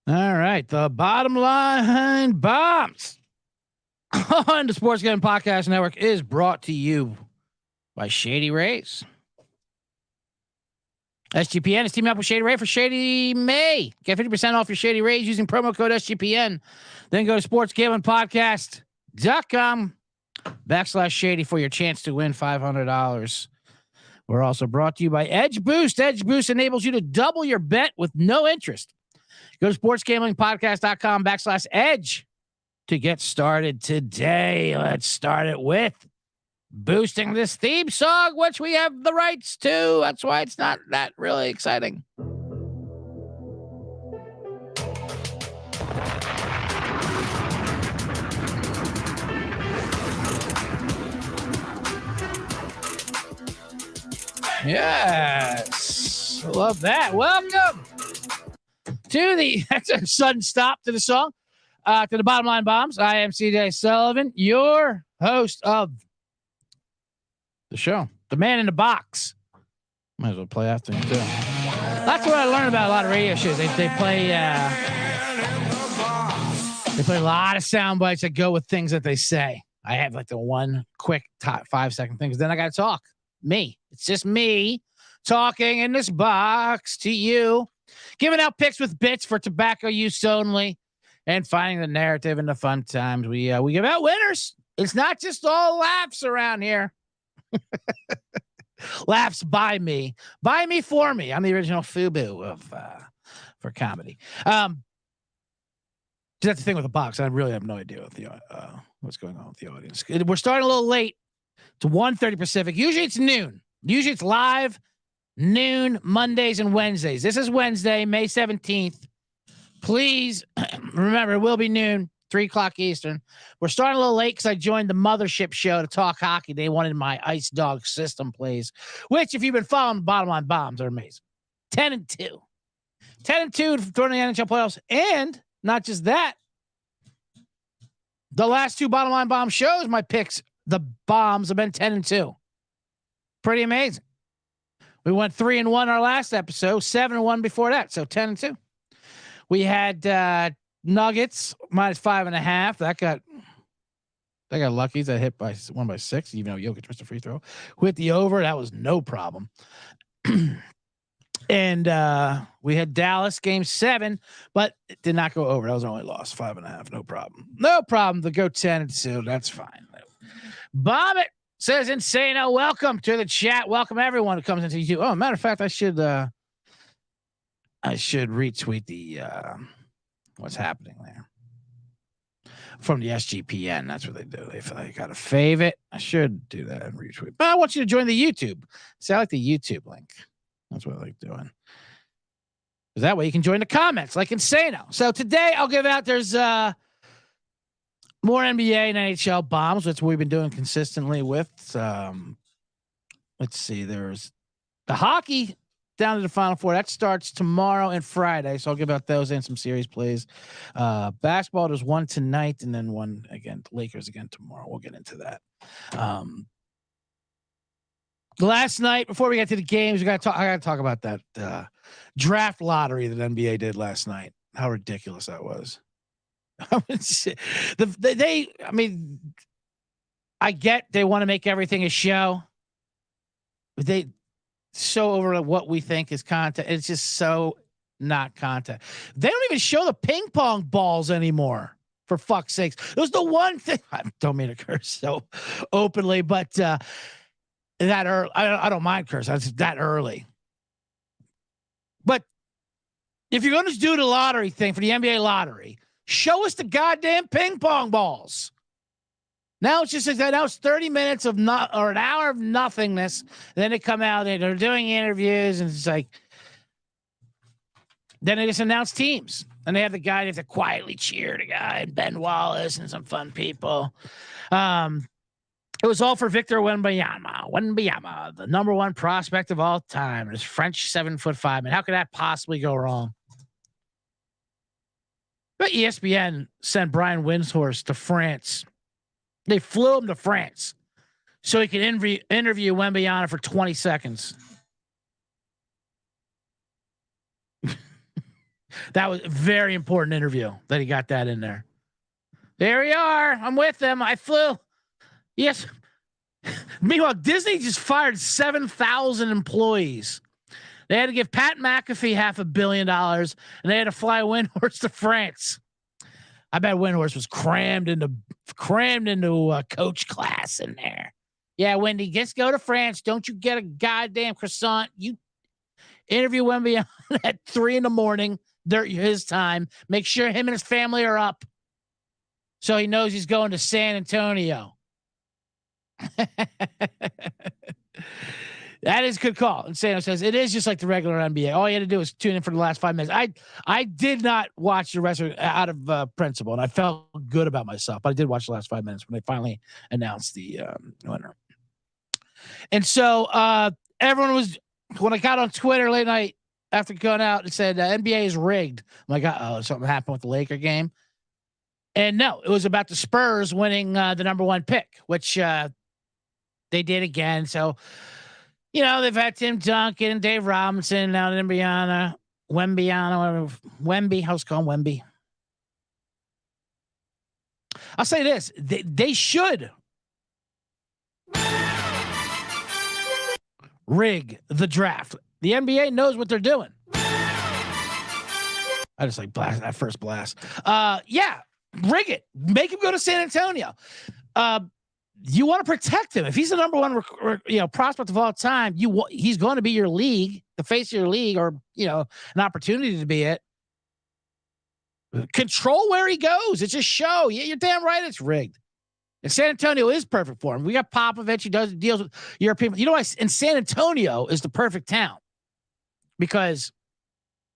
All right. The bottom line bombs on the Sports Gambling Podcast Network is brought to you by Shady Rays. SGPN is teaming up with Shady Ray for Shady May. Get 50% off your Shady Rays using promo code SGPN. Then go to sportsgamblingpodcast.com/Shady for your chance to win $500. We're also brought to you by Edge Boost. Edge Boost enables you to double your bet with no interest. Go to sportsgamblingpodcast.com/edge to get started today. Let's start it with boosting this theme song, which we have the rights to. That's why it's not that really exciting. Yes. Love that. Welcome to the sudden stop to the song, to the Bottom Line Bombs. I am CJ Sullivan, your host of the show, the man in the box. Might as well play after him too. That's what I learned about a lot of radio shows. They play a lot of sound bites that go with things that they say. I have like the one quick top 5-second thing, because then I got to talk. It's just me talking in this box to you, giving out picks with bits for tobacco use only, and finding the narrative in the fun times. We give out winners. It's not just all laughs around here. Laughs by me for me. I'm the original FUBU of for comedy. That's the thing with the box. I really have no idea what what's going on with the audience. We're starting a little late. It's 1:30 Pacific. Usually it's noon. Usually it's live noon Mondays and Wednesdays. This is Wednesday, May 17th. Please remember, it will be noon, 3:00 Eastern. We're starting a little late because I joined the mothership show to talk hockey. They wanted my Ice Dog system plays, which, if you've been following the Bottom Line Bombs, are amazing. 10-2. 10-2 during the NHL playoffs. And not just that, the last two Bottom Line Bomb shows, my picks, the Bombs, have been 10-2. Pretty amazing. We went 3-1 our last episode, 7-1 before that. So 10-2. We had Nuggets -5.5. That got lucky. That hit by 1/6, even though Jokic missed a free throw. With the over, that was no problem. And we had Dallas game 7, but it did not go over. That was our only loss, 5.5. No problem. No problem to go 10-2. That's fine. Bomb it, says Insano. Welcome to the chat. Welcome everyone who comes into YouTube. Oh, matter of fact, I should retweet the what's happening there from the SGPN. That's what they do. They got to fave it. I should do that and retweet. But I want you to join the YouTube. See, I like the YouTube link. That's what I like doing. Because that way you can join the comments like Insano. So today I'll give out, there's more NBA and NHL bombs. That's what we've been doing consistently with. Let's see. There's the hockey down to the Final Four. That starts tomorrow and Friday. So I'll give out those and some series plays. Basketball, there's one tonight and then one again, Lakers again tomorrow. We'll get into that. Last night, before we get to the games, I got to talk about that draft lottery that NBA did last night. How ridiculous that was. I get they want to make everything a show, but they so over what we think is content. It's just so not content. They don't even show the ping pong balls anymore, for fuck's sakes. It was the one thing. I don't mean to curse so openly, but that early, I don't mind cursing. It's that early. But if you're going to do the lottery thing for the NBA lottery, show us the goddamn ping pong balls. Now it's just like that. Now it's 30 minutes of an hour of nothingness. Then they come out and they're doing interviews, and it's like, then they just announce teams, and they have the guy. They have to quietly cheer the guy, and Ben Wallace, and some fun people. It was all for Victor Wembanyama, the number one prospect of all time. This French 7'5". And how could that possibly go wrong? But ESPN sent Brian Windhorst to France. They flew him to France so he could interview Wembanyama for 20 seconds. That was a very important interview that he got that in there. There we are. I'm with them. I flew. Yes. Meanwhile, Disney just fired 7,000 employees. They had to give Pat McAfee $500 million, and they had to fly Windhorse to France. I bet Windhorse was crammed into coach class in there. Yeah, Wendy, just go to France. Don't you get a goddamn croissant. You interview Wemby at 3 a.m. His time. Make sure him and his family are up, so he knows he's going to San Antonio. That is a good call. And Sano says it is just like the regular NBA. All you had to do was tune in for the last 5 minutes. I did not watch the rest of it out of principle, and I felt good about myself. But I did watch the last 5 minutes when they finally announced the winner. And so everyone was, when I got on Twitter late night after going out, it said NBA is rigged. I'm like, oh, something happened with the Laker game. And no, it was about the Spurs winning the number 1 pick, which they did again. So, you know, they've had Tim Duncan, Dave Robinson, now Wemby, how's it called? Wemby. I'll say this. They should rig the draft. The NBA knows what they're doing. I just like blast that first blast. Yeah, rig it. Make him go to San Antonio. You want to protect him. If he's the number 1, prospect of all time, he's going to be your league, the face of your league, or an opportunity to be it. Control where he goes. It's a show. Yeah, you're damn right. It's rigged. And San Antonio is perfect for him. We got Popovich. He deals with European. You know what? And San Antonio is the perfect town because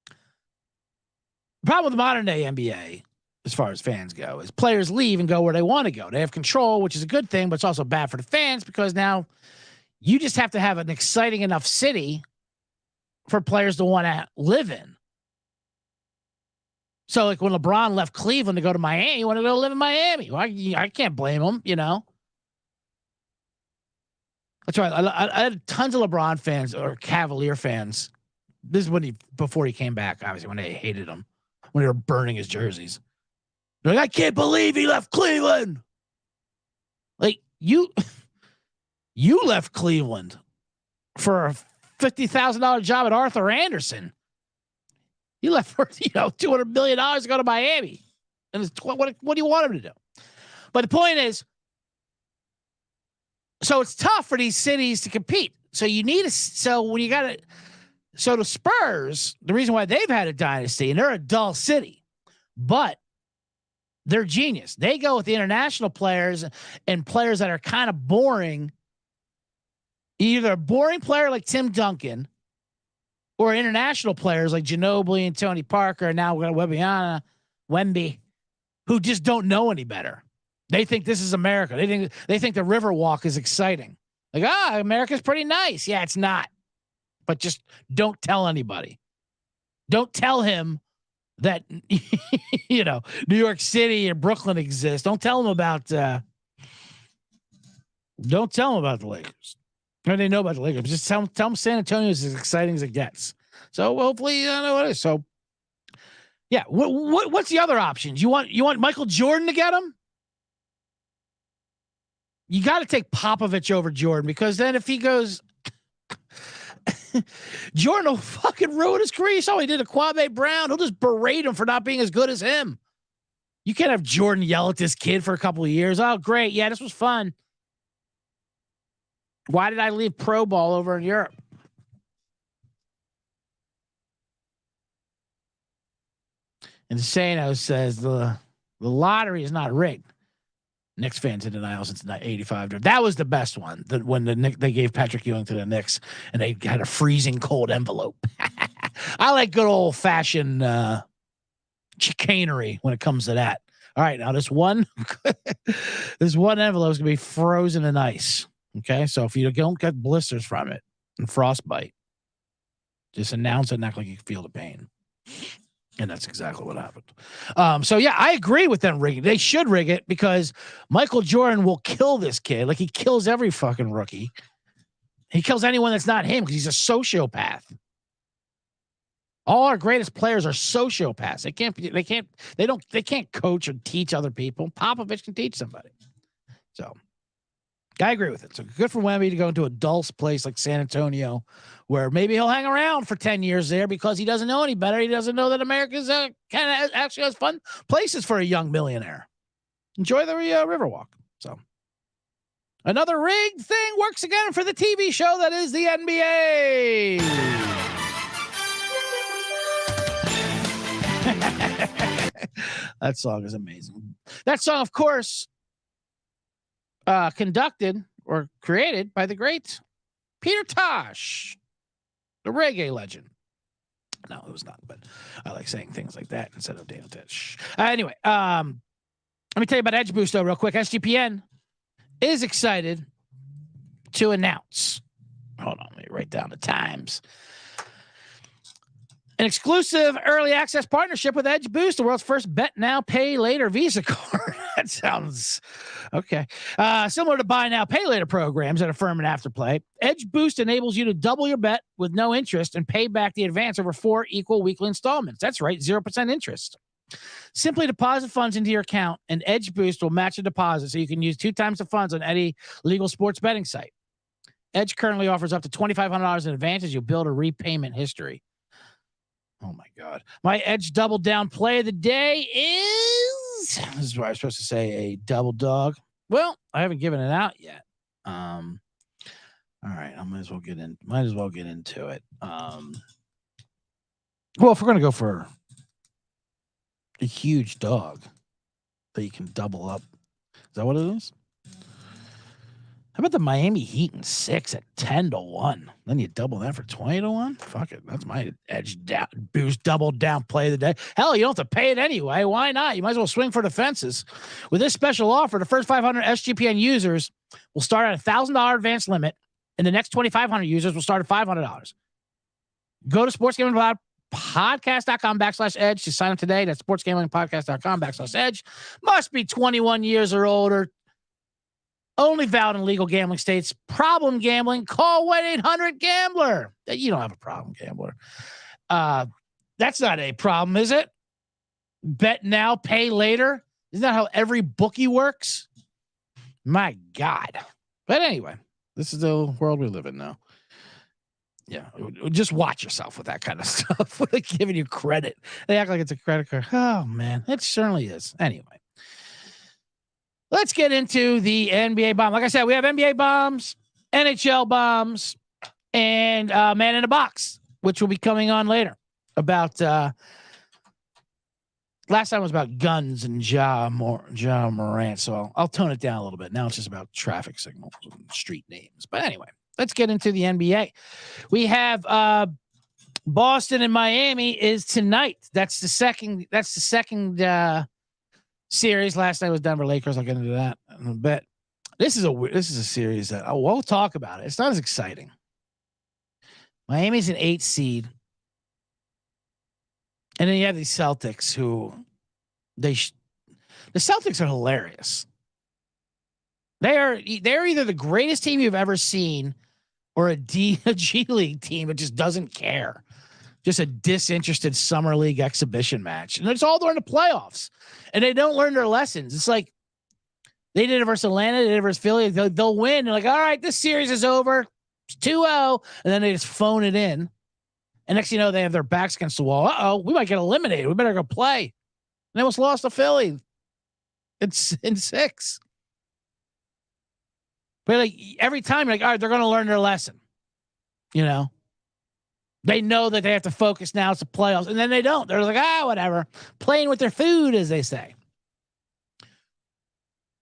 the problem with the modern day NBA, as far as fans go, is players leave and go where they want to go. They have control, which is a good thing, but it's also bad for the fans because now you just have to have an exciting enough city for players to want to live in. So like when LeBron left Cleveland to go to Miami, he wanted to go live in Miami. Well, I can't blame him, That's right. I had tons of LeBron fans or Cavalier fans. This is before he came back, obviously, when they hated him, when they were burning his jerseys. They're like, I can't believe he left Cleveland. Like you left Cleveland for a $50,000 job at Arthur Anderson. You left for $200 million to go to Miami, and what do you want him to do? But the point is, so it's tough for these cities to compete. So you need the Spurs, the reason why they've had a dynasty, and they're a dull city, but they're genius. They go with the international players and players that are kind of boring. Either a boring player like Tim Duncan or international players like Ginobili and Tony Parker. And now we're going to Wemby, who just don't know any better. They think this is America. They think the Riverwalk is exciting. Like, America's pretty nice. Yeah, it's not. But just don't tell anybody. Don't tell him that New York City or Brooklyn exists. Don't tell him about the Lakers. Or they know about the Lakers. Just tell them San Antonio is as exciting as it gets. So hopefully you know what it is. So yeah, what's the other options? You want Michael Jordan to get him? You got to take Popovich over Jordan, because then if he goes, Jordan will fucking ruin his career. So he did to Kwame Brown. He'll just berate him for not being as good as him. You can't have Jordan yell at this kid for a couple of years. Oh, great. Yeah, this was fun. Why did I leave pro ball over in Europe? And Sano says the lottery is not rigged. Knicks fans in denial since 85. That was the best one. When they gave Patrick Ewing to the Knicks and they had a freezing cold envelope. I like good old fashioned chicanery when it comes to that. All right, now this one envelope is gonna be frozen in ice. Okay, so if you don't get blisters from it and frostbite, just announce it and act like you feel the pain. And that's exactly what happened. So yeah, I agree with them rigging. They should rig it because Michael Jordan will kill this kid. Like he kills every fucking rookie. He kills anyone that's not him because he's a sociopath. All our greatest players are sociopaths. They can't coach or teach other people. Popovich can teach somebody. So I agree with it. So good for Wemby to go into a dull place like San Antonio, where maybe he'll hang around for 10 years there because he doesn't know any better. He doesn't know that America's kind of actually has fun places for a young millionaire. Enjoy the Riverwalk. So another rigged thing works again for the TV show that is the NBA. That song is amazing. That song, of course, conducted or created by the great Peter Tosh, the reggae legend. No, it was not, but I like saying things like that instead of detonates. Anyway, let me tell you about Edge Boost though, real quick. SGPN is excited to announce. Hold on, let me write down the times. An exclusive early access partnership with Edge Boost, the world's first bet now, pay later Visa card. That sounds okay. Similar to buy now, pay later programs at Affirm and Afterplay, Edge Boost enables you to double your bet with no interest and pay back the advance over 4 equal weekly installments. That's right, 0% interest. Simply deposit funds into your account, and Edge Boost will match your deposit so you can use 2 times the funds on any legal sports betting site. Edge currently offers up to $2,500 in advance as you build a repayment history. Oh my God. My Edge double down play of the day is, this is what I was supposed to say, a double dog. Well, I haven't given it out yet. All right, I might as well get into it. Well, if we're going to go for a huge dog that you can double up, is that what it is? How about the Miami Heat in 6 at 10-1? Then you double that for 20-1? Fuck it. That's my Edge Boost double down play of the day. Hell, you don't have to pay it anyway. Why not? You might as well swing for the fences. With this special offer, the first 500 SGPN users will start at $1,000 advance limit, and the next 2,500 users will start at $500. Go to sportsgamblingpodcast.com/edge to sign up today. That's sportsgamblingpodcast.com/edge. Must be 21 years or older. Only valid in legal gambling states. Problem gambling, call 1-800-GAMBLER. You don't have a problem, gambler. That's not a problem, is it? Bet now, pay later. Isn't that how every bookie works? My God. But anyway, this is the world we live in now. Yeah, just watch yourself with that kind of stuff. Like giving you credit. They act like it's a credit card. Oh, man, it certainly is. Anyway. Let's get into the NBA bomb. Like I said, we have NBA bombs, NHL bombs, and Man in a Box, which will be coming on later. About last time was about guns and Ja Morant, so I'll tone it down a little bit. Now it's just about traffic signals and street names. But anyway, let's get into the NBA. We have Boston and Miami is tonight. That's the second series. Last night was Denver Lakers. I'll get into that in a bit. This is a series that we'll talk about it. It's not as exciting. Miami's an 8 seed, and then you have these Celtics who the Celtics are hilarious. They're either the greatest team you've ever seen or a G League team that just doesn't care. Just a disinterested summer league exhibition match. And it's all during the playoffs. And they don't learn their lessons. It's like they did it versus Atlanta, they did it versus Philly. They'll win. They're like, all right, this series is over. It's 2-0. And then they just phone it in. And next thing you know, they have their backs against the wall. Uh-oh, we might get eliminated. We better go play. And they almost lost to Philly. It's in 6. But like every time, you're like, all right, they're going to learn their lesson. You know? They know that they have to focus now. It's the playoffs. And then they don't. They're like, whatever. Playing with their food, as they say.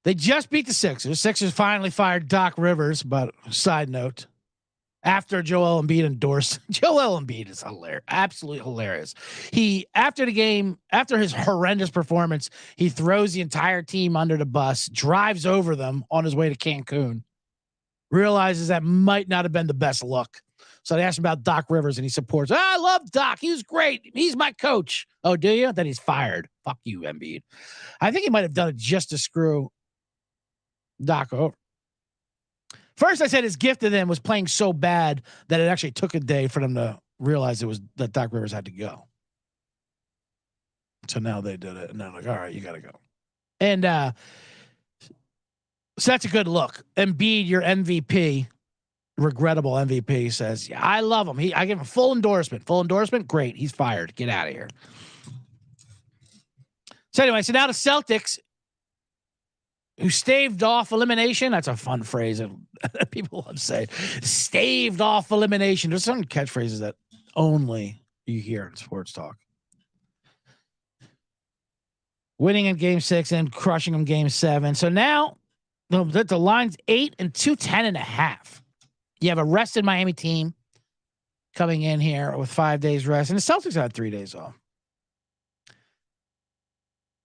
They just beat the Sixers. Sixers finally fired Doc Rivers, but side note, after Joel Embiid endorsed. Joel Embiid is hilarious. Absolutely hilarious. After the game, after his horrendous performance, he throws the entire team under the bus, drives over them on his way to Cancun, realizes that might not have been the best look. So they asked him about Doc Rivers, and he supports. I love Doc. He was great. He's my coach. Oh, do you? Then he's fired. Fuck you, Embiid. I think he might have done it just to screw Doc over. First, I said his gift to them was playing so bad that it actually took a day for them to realized it was that Doc Rivers had to go. So now they did it, and they're like, all right, you got to go. And so that's a good look. Embiid, your MVP, regrettable MVP, says, yeah, I love him. I give him full endorsement. Full endorsement? Great. He's fired. Get out of here. So anyway, so now the Celtics, who staved off elimination. That's a fun phrase that people love to say. Staved off elimination. There's some catchphrases that only you hear in sports talk. Winning in game 6 and crushing them game 7. So now the line's 8 and 210.5. You have a rested Miami team coming in here with 5 days rest, and the Celtics had 3 days off.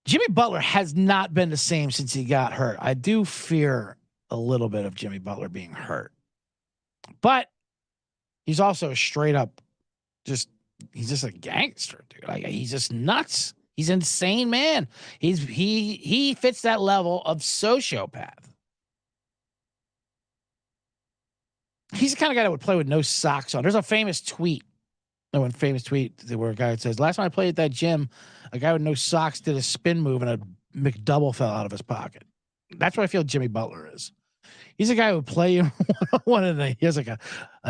Jimmy Butler has not been the same since he got hurt. I do fear a little bit of Jimmy Butler being hurt, but he's also straight up he's just a gangster, dude. Like, he's just nuts. He's an insane man. He fits that level of sociopath. He's the kind of guy that would play with no socks on. There's a famous tweet. Where a guy says, last time I played at that gym, a guy with no socks did a spin move and a McDouble fell out of his pocket. That's what I feel Jimmy Butler is. He's a guy who would play he has like a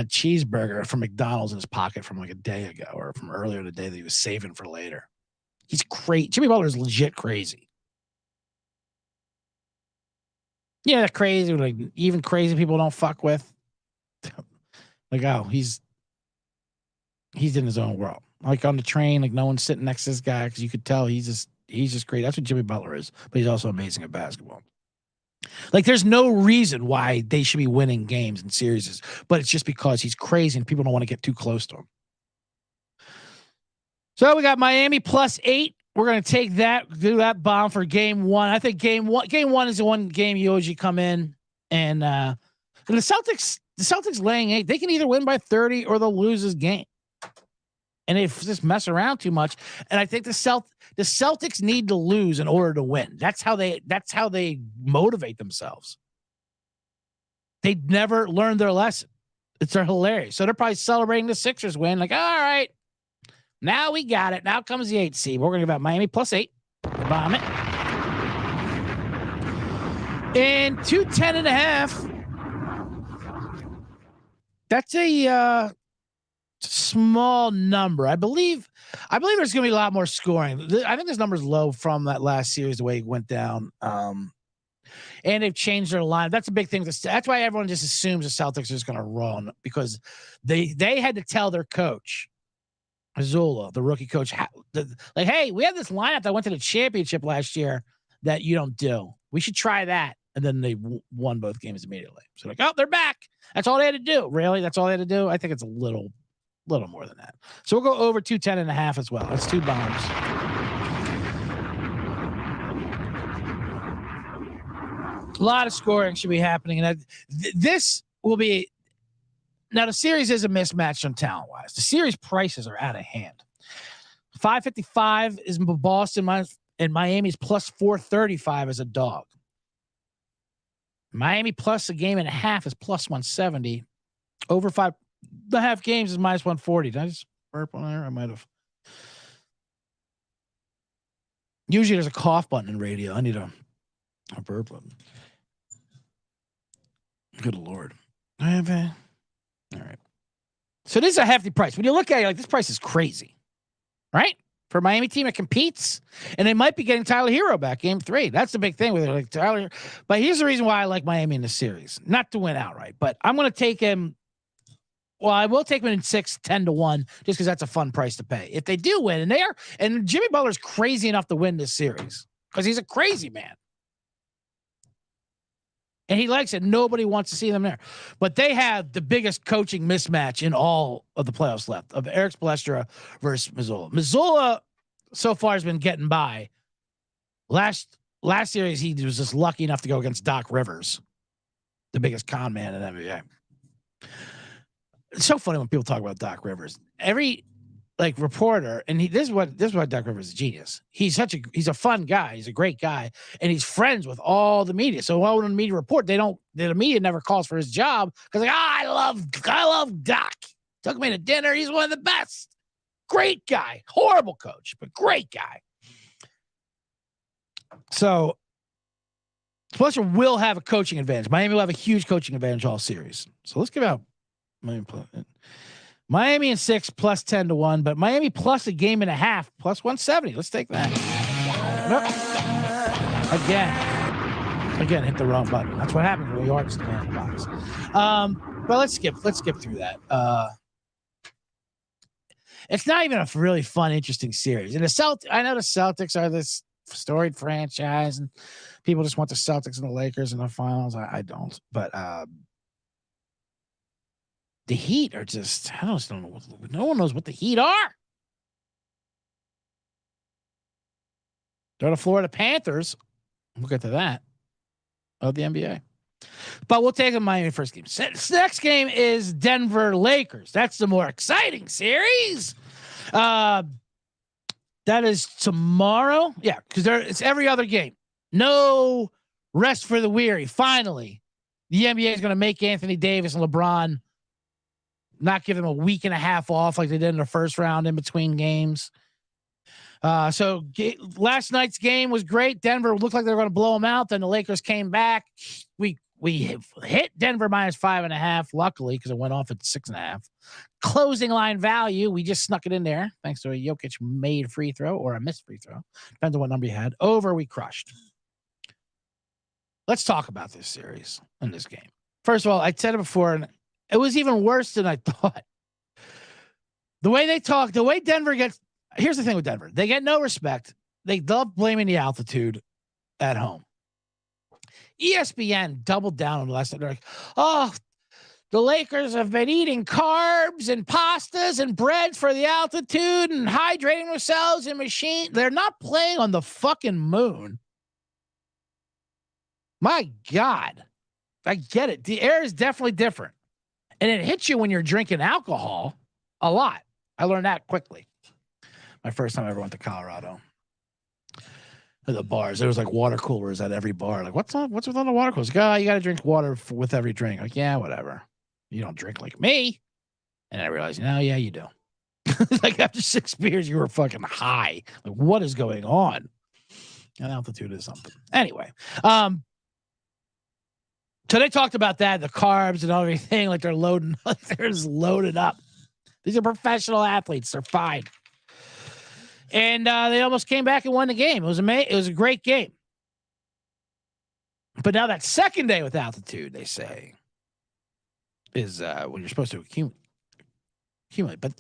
cheeseburger from McDonald's in his pocket from like a day ago or from earlier in the day that he was saving for later. He's crazy. Jimmy Butler is legit crazy. Yeah, that crazy. Like, even crazy people don't fuck with. Like, oh, he's in his own world. Like on the train, like no one's sitting next to this guy because you could tell he's just great. That's what Jimmy Butler is, but he's also amazing at basketball. Like, there's no reason why they should be winning games and series, but it's just because he's crazy and people don't want to get too close to him. So we got Miami +8. We're going to do that bomb for game 1. I think game one is the one game you usually come in and the Celtics laying 8. They can either win by 30 or they'll lose this game. And they just mess around too much. And I think the Celtics need to lose in order to win. That's how they motivate themselves. They never learned their lesson. It's hilarious. So they're probably celebrating the Sixers win. Like, all right, now we got it. Now comes the 8 seed. We're going to give out Miami +8. Bomb it. And 210.5. That's a small number. I believe there's going to be a lot more scoring. I think this number's low from that last series, the way it went down. And they've changed their line. That's a big thing. That's why everyone just assumes the Celtics are just going to run, because they had to tell their coach, Mazzulla, the rookie coach, like, hey, we have this lineup that went to the championship last year that you don't do. We should try that. And then they won both games immediately. So like, oh, they're back. That's all they had to do. Really? That's all they had to do? I think it's a little more than that. So we'll go over 210.5 as well. That's 2 bombs. A lot of scoring should be happening. And this will be, now the series is a mismatch on talent wise. The series prices are out of hand. 555 is Boston and Miami's +435 as a dog. Miami plus a game and a half is +170. Over 5.5 games is -140. Did I just burp on there? I might have. Usually there's a cough button in radio. I need a burp button. Good Lord. All right. So this is a hefty price. When you look at it, like, this price is crazy, right? For a Miami team that competes, and they might be getting Tyler Hero back game 3. That's the big thing with it, like Tyler. But here's the reason why I like Miami in this series. Not to win outright, but I'm going to take him. Well, I will take him in 6, 10-1, just because that's a fun price to pay. If they do win, and Jimmy Butler's crazy enough to win this series because he's a crazy man. And he likes it. Nobody wants to see them there. But they have the biggest coaching mismatch in all of the playoffs left, of Eric Spoelstra versus Mazzulla. Mazzulla so far has been getting by. Last series, he was just lucky enough to go against Doc Rivers, the biggest con man in the NBA. It's so funny when people talk about Doc Rivers. Every reporter, and this is why Doc Rivers is a genius. He's a fun guy. He's a great guy, and he's friends with all the media. So when the media report, the media never calls for his job because I love Doc. Took me to dinner. He's one of the best. Great guy. Horrible coach, but great guy. So, Spolstra will have a coaching advantage. Miami will have a huge coaching advantage all series. So let's give out Miami in 6 plus 10-1, but Miami plus a game and a half plus 170. Let's take that. Nope. Again, hit the wrong button. That's what happens when you are just in the box. But let's skip through that. It's not even a really fun, interesting series. And I know the Celtics are this storied franchise, and people just want the Celtics and the Lakers in the finals. I don't, but the Heat are just, I don't know. No one knows what the Heat are. They're the Florida Panthers. We'll get to that of the NBA. But we'll take the Miami first game. Next game is Denver Lakers. That's the more exciting series. That is tomorrow. Yeah, because it's every other game. No rest for the weary. Finally, the NBA is going to make Anthony Davis and LeBron not give them a week and a half off like they did in the first round in between games. Last night's game was great. Denver looked like they were going to blow them out. Then the Lakers came back. We hit Denver minus 5.5, luckily, because it went off at 6.5. Closing line value, we just snuck it in there thanks to a Jokic made free throw or a missed free throw. Depends on what number you had. Over, we crushed. Let's talk about this series in this game. First of all, I said it before, and it was even worse than I thought. The way they talk, the way Denver gets, here's the thing with Denver. They get no respect. They love blaming the altitude at home. ESPN doubled down on the last night. They're like, oh, the Lakers have been eating carbs and pastas and bread for the altitude and hydrating themselves in machine. They're not playing on the fucking moon. My God. I get it. The air is definitely different. And it hits you when you're drinking alcohol a lot. I learned that quickly. My first time I ever went to Colorado. At the bars, there was like water coolers at every bar. Like, what's with all the water coolers? Like, you got to drink water with every drink. Like, yeah, whatever. You don't drink like me. And I realized, yeah, you do. Like after 6 beers, you were fucking high. Like, what is going on? And altitude is something. Anyway, so they talked about that, the carbs and everything. Like they're loading, like they're just loaded up. These are professional athletes. They're fine. And they almost came back and won the game. It was amazing. It was a great game. But now that second day with altitude, they say, is when you're supposed to accumulate. But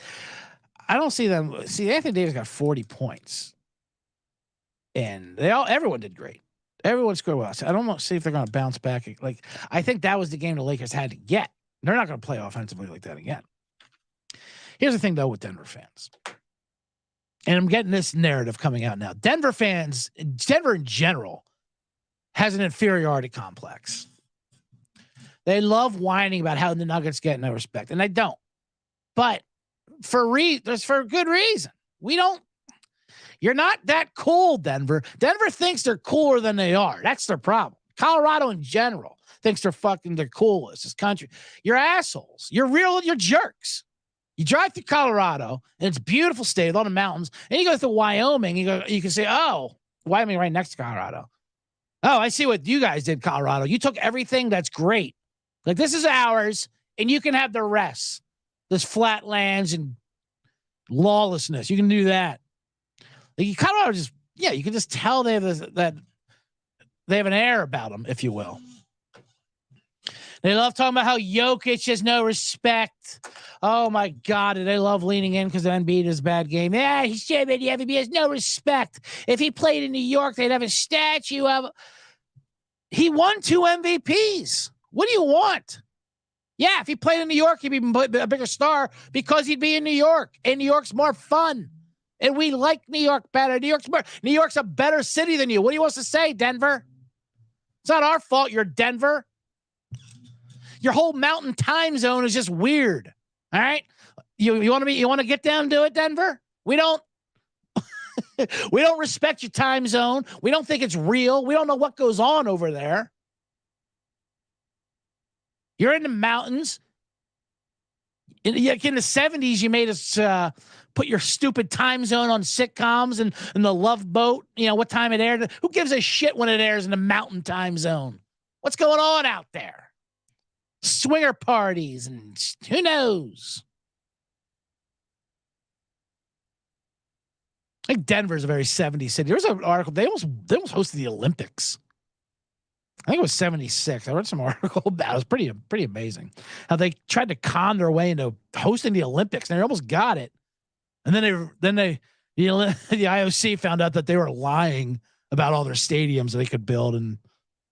I don't see them. See, Anthony Davis got 40 points. And everyone did great. Everyone scored well. So I don't see if they're going to bounce back. Like, I think that was the game the Lakers had to get. They're not going to play offensively like that again. Here's the thing, though, with Denver fans. And I'm getting this narrative coming out now. Denver in general, has an inferiority complex. They love whining about how the Nuggets get no respect, and they don't. But for good reason. You're not that cool, Denver. Denver thinks they're cooler than they are. That's their problem. Colorado in general thinks they're coolest. This country. You're assholes. You're jerks. You drive through Colorado, and it's a beautiful state with all the mountains, and you go through Wyoming, you can say, oh, Wyoming right next to Colorado. Oh, I see what you guys did, Colorado. You took everything that's great. Like, this is ours, and you can have the rest. This flatlands and lawlessness. You can do that. Like, Colorado you can just tell they have that they have an air about them, if you will. They love talking about how Jokic has no respect. Oh, my God. They love leaning in because Embiid is a bad game. Yeah, he has no respect. If he played in New York, they'd have a statue of. He won 2 MVPs. What do you want? Yeah, if he played in New York, he'd be a bigger star because he'd be in New York. And New York's more fun. And we like New York better. New York's a better city than you. What do you want to say, Denver? It's not our fault you're Denver. Your whole mountain time zone is just weird. All right. You want to get down to it, Denver? We don't respect your time zone. We don't think it's real. We don't know what goes on over there. You're in the mountains. In the 70s, you made us put your stupid time zone on sitcoms and the Love Boat. You know what time it aired. Who gives a shit when it airs in the Mountain Time Zone? What's going on out there? Swinger parties and who knows? I think Denver's a very 70s city. There was an article. They almost hosted the Olympics. I think it was 76. I read some article about it. It was pretty amazing how they tried to con their way into hosting the Olympics, and they almost got it. And then the IOC found out that they were lying about all their stadiums that they could build, and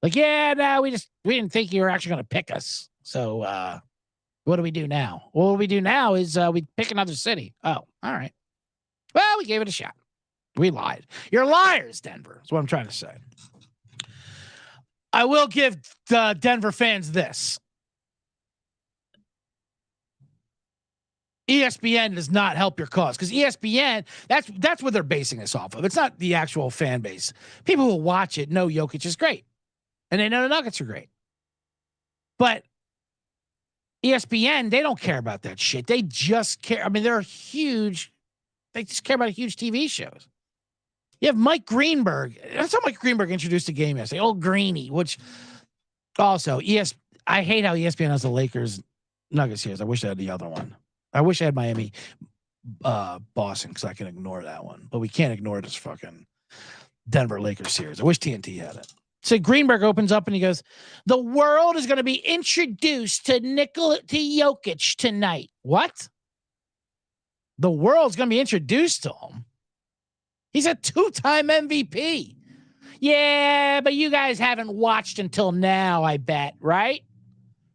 like, yeah, no, we didn't think you were actually going to pick us. So what do we do now? Well, what we do now is we pick another city. Oh, all right. Well, we gave it a shot. We lied. You're liars, Denver. That's what I'm trying to say. I will give the Denver fans this. ESPN does not help your cause because ESPN, that's what they're basing this off of. It's not the actual fan base. People who watch it know Jokic is great, and they know the Nuggets are great. But ESPN, they don't care about that shit. They just care. I mean, they're huge. They just care about huge TV shows. You have Mike Greenberg. That's how Mike Greenberg introduced the game yesterday. Old Greeny, which also I hate how ESPN has the Lakers Nuggets series. I wish I had the other one. I wish I had Miami Boston because I can ignore that one. But we can't ignore this fucking Denver Lakers series. I wish TNT had it. So Greenberg opens up and he goes, the world is going to be introduced to Jokic tonight. What? The world's going to be introduced to him? He's a 2-time MVP. Yeah, but you guys haven't watched until now, I bet, right?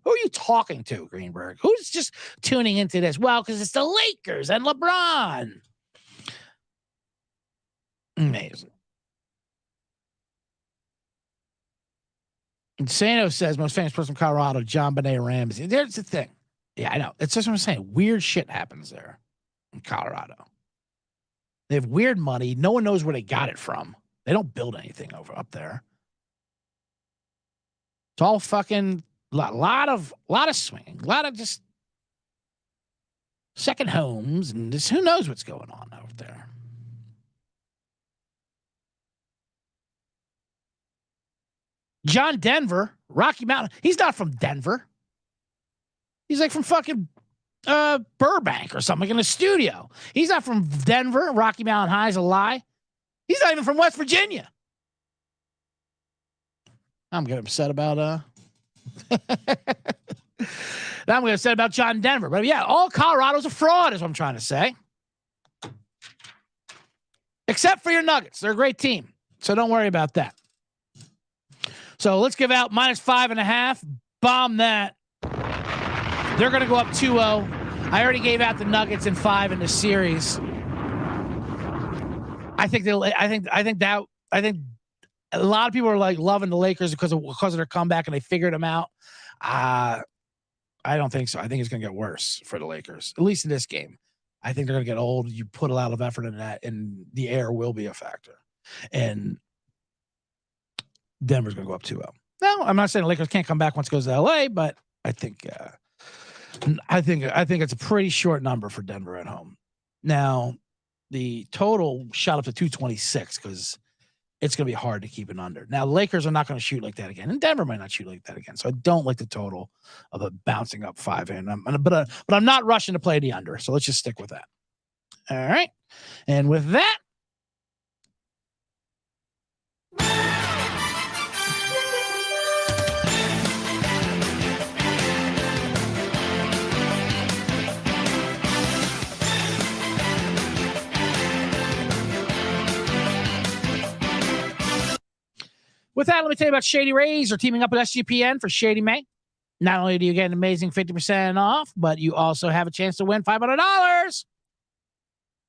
Who are you talking to, Greenberg? Who's just tuning into this? Well, because it's the Lakers and LeBron. Amazing. Insano says, most famous person from Colorado, John Benet Ramsey. There's the thing. Yeah, I know. It's just what I'm saying. Weird shit happens there in Colorado. They have weird money. No one knows where they got it from. They don't build anything up there. It's all fucking lot of swinging, a lot of just second homes, and just who knows what's going on out there. John Denver, Rocky Mountain. He's not from Denver. He's like from fucking Burbank or something, like in a studio. He's not from Denver. Rocky Mountain High is a lie. He's not even from West Virginia. I'm getting upset about now I'm going to say about John Denver. But yeah, all Colorado's a fraud is what I'm trying to say. Except for your Nuggets. They're a great team. So don't worry about that. So let's give out -5.5. Bomb that. They're going to go up 2-0. I already gave out the Nuggets in 5 in the series. I think a lot of people are like loving the Lakers because of their comeback and they figured them out. I don't think so. I think it's going to get worse for the Lakers, at least in this game. I think they're going to get old. You put a lot of effort in that, and the air will be a factor. And Denver's going to go up 2-0. No, I'm not saying the Lakers can't come back once it goes to LA, but I think it's a pretty short number for Denver at home. Now, the total shot up to 226 because it's going to be hard to keep it under. Now, the Lakers are not going to shoot like that again, and Denver might not shoot like that again. So I don't like the total of it bouncing up 5. But I'm not rushing to play the under. So let's just stick with that. All right. And with that, let me tell you about Shady Rays. They're teaming up with SGPN for Shady May. Not only do you get an amazing 50% off, but you also have a chance to win $500.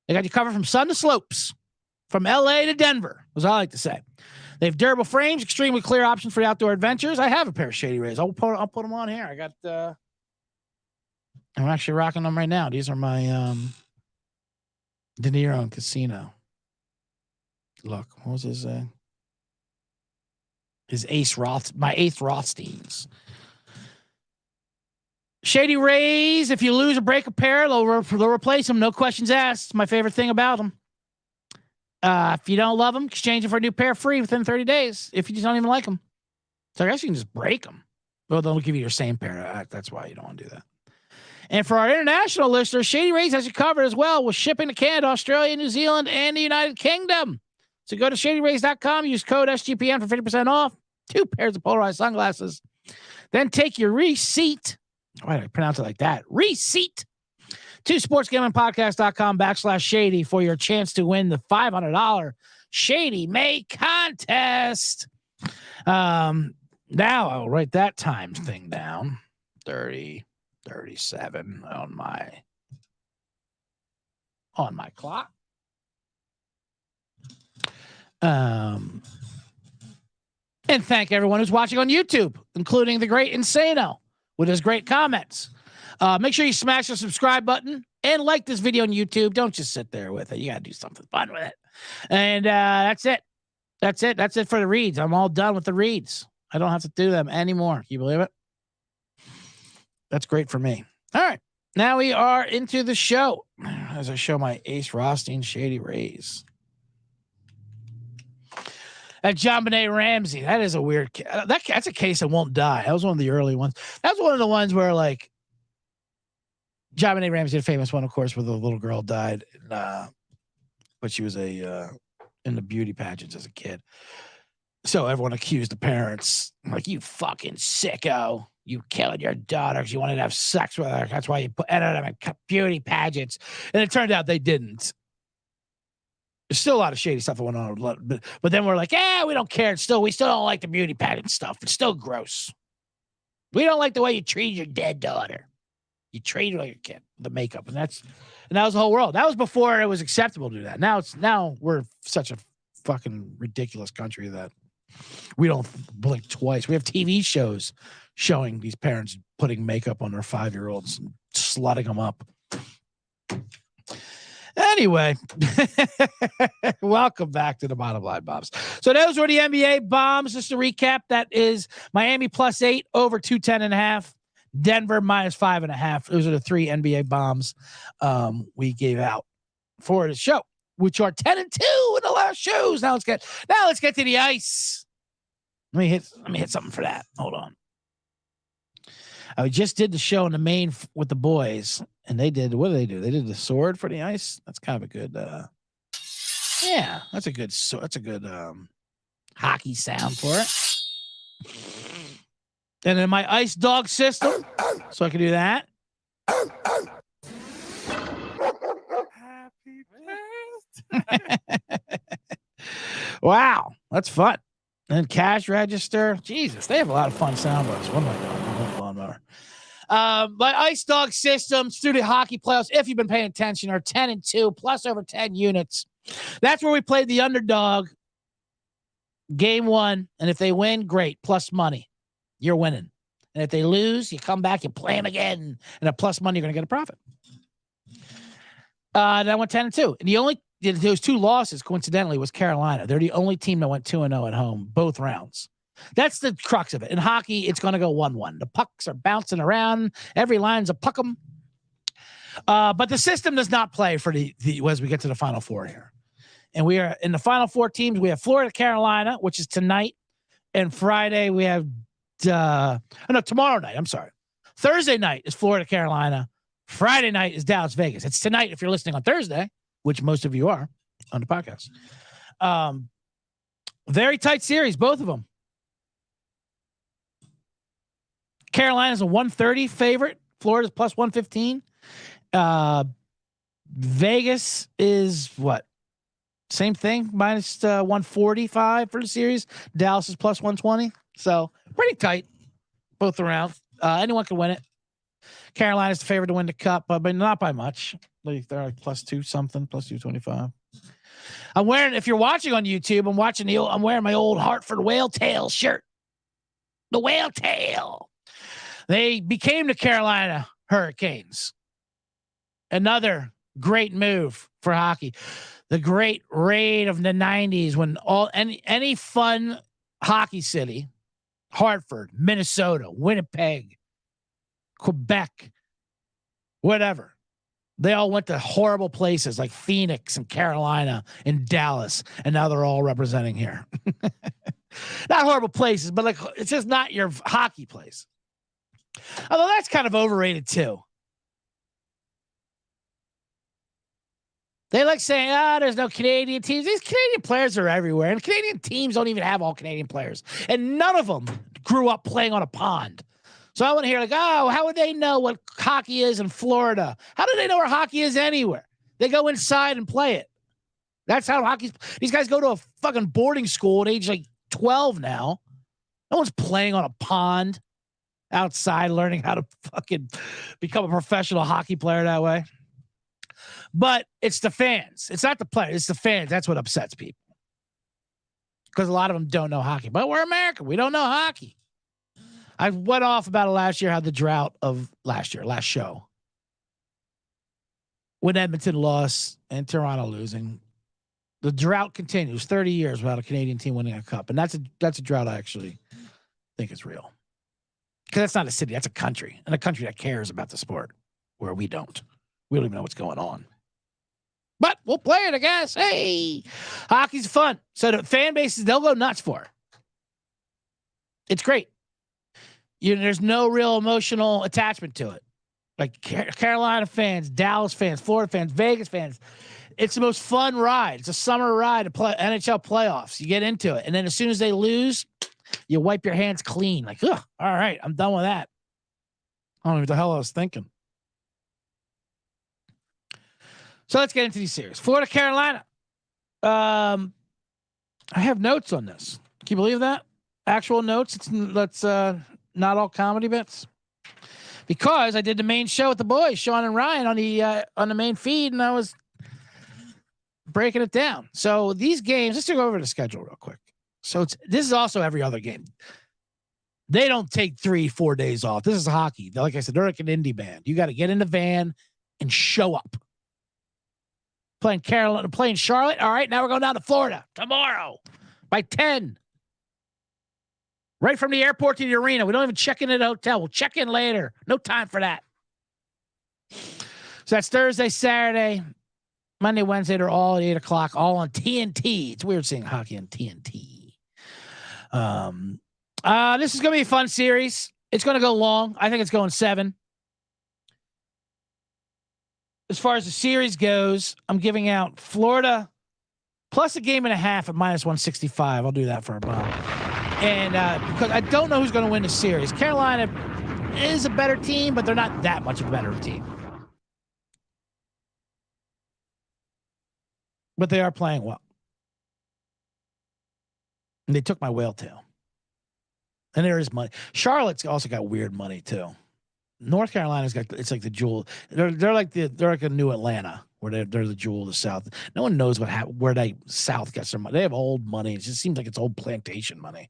They got you covered from sun to slopes, from LA to Denver, as I like to say. They have durable frames, extremely clear options for outdoor adventures. I have a pair of Shady Rays. I'll put them on here. I got I'm actually rocking them right now. These are my De Niro and Casino. Look, what was his Ace Roth, my 8th Rothsteins. Shady Rays, if you lose or break a pair, they'll replace them. No questions asked. My favorite thing about them. If you don't love them, exchange them for a new pair free within 30 days if you just don't even like them. So I guess you can just break them. Well, they'll give you your same pair. That's why you don't want to do that. And for our international listeners, Shady Rays has you covered as well with shipping to Canada, Australia, New Zealand, and the United Kingdom. So go to shadyrays.com, use code SGPN for 50% off, 2 pairs of polarized sunglasses. Then take your receipt. Why did I pronounce it like that? Receipt to sportsgamblingpodcast.com/shady for your chance to win the $500 Shady May contest. Now I'll write that times thing down. 30, 37 on my clock. And thank everyone who's watching on YouTube, including the great Insano with his great comments. Make sure you smash the subscribe button and like this video on YouTube. Don't just sit there with it. You got to do something fun with it. And that's it. That's it. That's it for the reads. I'm all done with the reads. I don't have to do them anymore. Can you believe it? That's great for me. All right. Now we are into the show as I show my Ace Rothstein Shady Rays. And JonBenet Ramsey. That is a weird that's a case that won't die. That was one of the early ones. That was one of the ones where like JonBenet Ramsey, a famous one, of course, where the little girl died. But she was in the beauty pageants as a kid. So everyone accused the parents, like, you fucking sicko. You killed your daughter because you wanted to have sex with her. That's why you entered them in beauty pageants. And it turned out they didn't. There's still a lot of shady stuff that went on. But then we're like, we don't care. We still don't like the beauty pageant stuff. It's still gross. We don't like the way you treated your dead daughter. You treated her like a kid, the makeup. And that was the whole world. That was before it was acceptable to do that. Now we're such a fucking ridiculous country that we don't blink twice. We have TV shows showing these parents putting makeup on their 5-year-olds and slutting them up. Anyway, welcome back to the Bottom Line Bombs. So those were the NBA bombs. Just to recap, that is Miami +8 over 210.5. Denver -5.5. Those are the 3 NBA bombs we gave out for the show, which are 10 and 2 in the last shows. Now let's get to the ice. Let me hit something for that. Hold on. I just did the show in the main with the boys, and what did they do? They did the sword for the ice. That's kind of a good that's a good hockey sound for it. And then my ice dog system, so I can do that. Happy birthday. Wow, that's fun. And cash register. Jesus, they have a lot of fun sound bites. What am I doing? My ice dog systems through the hockey playoffs, if you've been paying attention, are 10 and 2 plus over 10 units. That's where we played the underdog game 1. And if they win, great. Plus money. You're winning. And if they lose, you come back, you play them again. And at plus money, you're going to get a profit. And I went 10 and 2. And those 2 losses, coincidentally, was Carolina. They're the only team that went 2-0 at home, both rounds. That's the crux of it. In hockey, it's going to go 1-1. The pucks are bouncing around. Every line's a puck 'em. But the system does not play for as we get to the Final Four here. And we are in the Final Four teams. We have Florida, Carolina, which is tonight. And Friday, we have tomorrow night. I'm sorry. Thursday night is Florida, Carolina. Friday night is Dallas, Vegas. It's tonight if you're listening on Thursday, which most of you are on the podcast. Very tight series, both of them. Carolina's a 130 favorite. Florida's plus 115. Vegas is what? Same thing, minus 145 for the series. Dallas is plus 120. So pretty tight, both around. Anyone can win it. Carolina's the favorite to win the cup, but not by much. They're like plus 2 something, plus 225. I'm wearing, if you're watching on YouTube, I'm wearing my old Hartford Whale Tail shirt. The Whale Tail. They became the Carolina Hurricanes. Another great move for hockey. The great raid of the 90s when any fun hockey city, Hartford, Minnesota, Winnipeg, Quebec, whatever. They all went to horrible places like Phoenix and Carolina and Dallas, and now they're all representing here. Not horrible places, but like it's just not your hockey place. Although that's kind of overrated too. They like saying, there's no Canadian teams. These Canadian players are everywhere, and Canadian teams don't even have all Canadian players, and none of them grew up playing on a pond. So I want to hear like, how would they know what hockey is in Florida? How do they know where hockey is anywhere? They go inside and play it. That's how hockey's. These guys go to a fucking boarding school at age like 12 now. No one's playing on a pond outside learning how to fucking become a professional hockey player that way. But it's the fans. It's not the players. It's the fans. That's what upsets people. Because a lot of them don't know hockey. But we're American. We don't know hockey. I went off about it last year, how the drought of last show. When Edmonton lost and Toronto losing, the drought continues. 30 years without a Canadian team winning a cup. And that's a drought I actually think is real. Because that's not a city, that's a country. And a country that cares about the sport, where we don't. We don't even know what's going on. But we'll play it, I guess. Hey, hockey's fun. So the fan bases, they'll go nuts for it. It's great. There's no real emotional attachment to it. Like Carolina fans, Dallas fans, Florida fans, Vegas fans. It's the most fun ride. It's a summer ride to play NHL playoffs. You get into it. And then as soon as they lose, you wipe your hands clean. Like, all right, I'm done with that. I don't know what the hell I was thinking. So let's get into these series. Florida, Carolina. I have notes on this. Can you believe that? Actual notes. Let's not all comedy bits. Because I did the main show with the boys, Sean and Ryan, on the main feed, and I was breaking it down. So these games, let's go over the schedule real quick. So this is also every other game. They don't take 3-4 days off. This is hockey. Like I said, they're like an indie band. You got to get in the van and show up. Playing Carolina, playing Charlotte. All right, now we're going down to Florida tomorrow by 10. Right from the airport to the arena. We don't even check in at a hotel. We'll check in later. No time for that. So that's Thursday, Saturday, Monday, Wednesday. They're all at 8 o'clock, all on TNT. It's weird seeing hockey on TNT. This is going to be a fun series. It's going to go long. I think it's going 7. As far as the series goes, I'm giving out Florida plus a game and a half at -165. I'll do that for a bomb. And because I don't know who's going to win the series. Carolina is a better team, but they're not that much of a better team. But they are playing well. And they took my whale tail. And there is money. Charlotte's also got weird money too. North Carolina's got, it's like the jewel. They're like a new Atlanta, where they're the jewel of the South. No one knows where they South gets their money. They have old money. It just seems like it's old plantation money.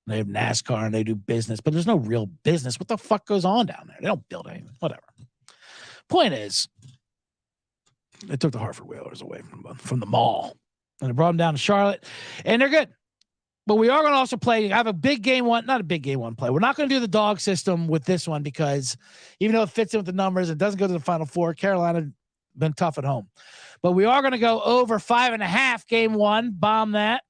They have NASCAR and they do business, but there's no real business. What the fuck goes on down there? They don't build anything. Whatever. Point is, they took the Hartford Whalers away from the mall, and they brought them down to Charlotte, and they're good. But we are going to also play. I have a big game one, not a big game one play. We're not going to do the dog system with this one because even though it fits in with the numbers, it doesn't go to the Final Four. Carolina been tough at home, but we are going to go over 5.5 game one. Bomb that.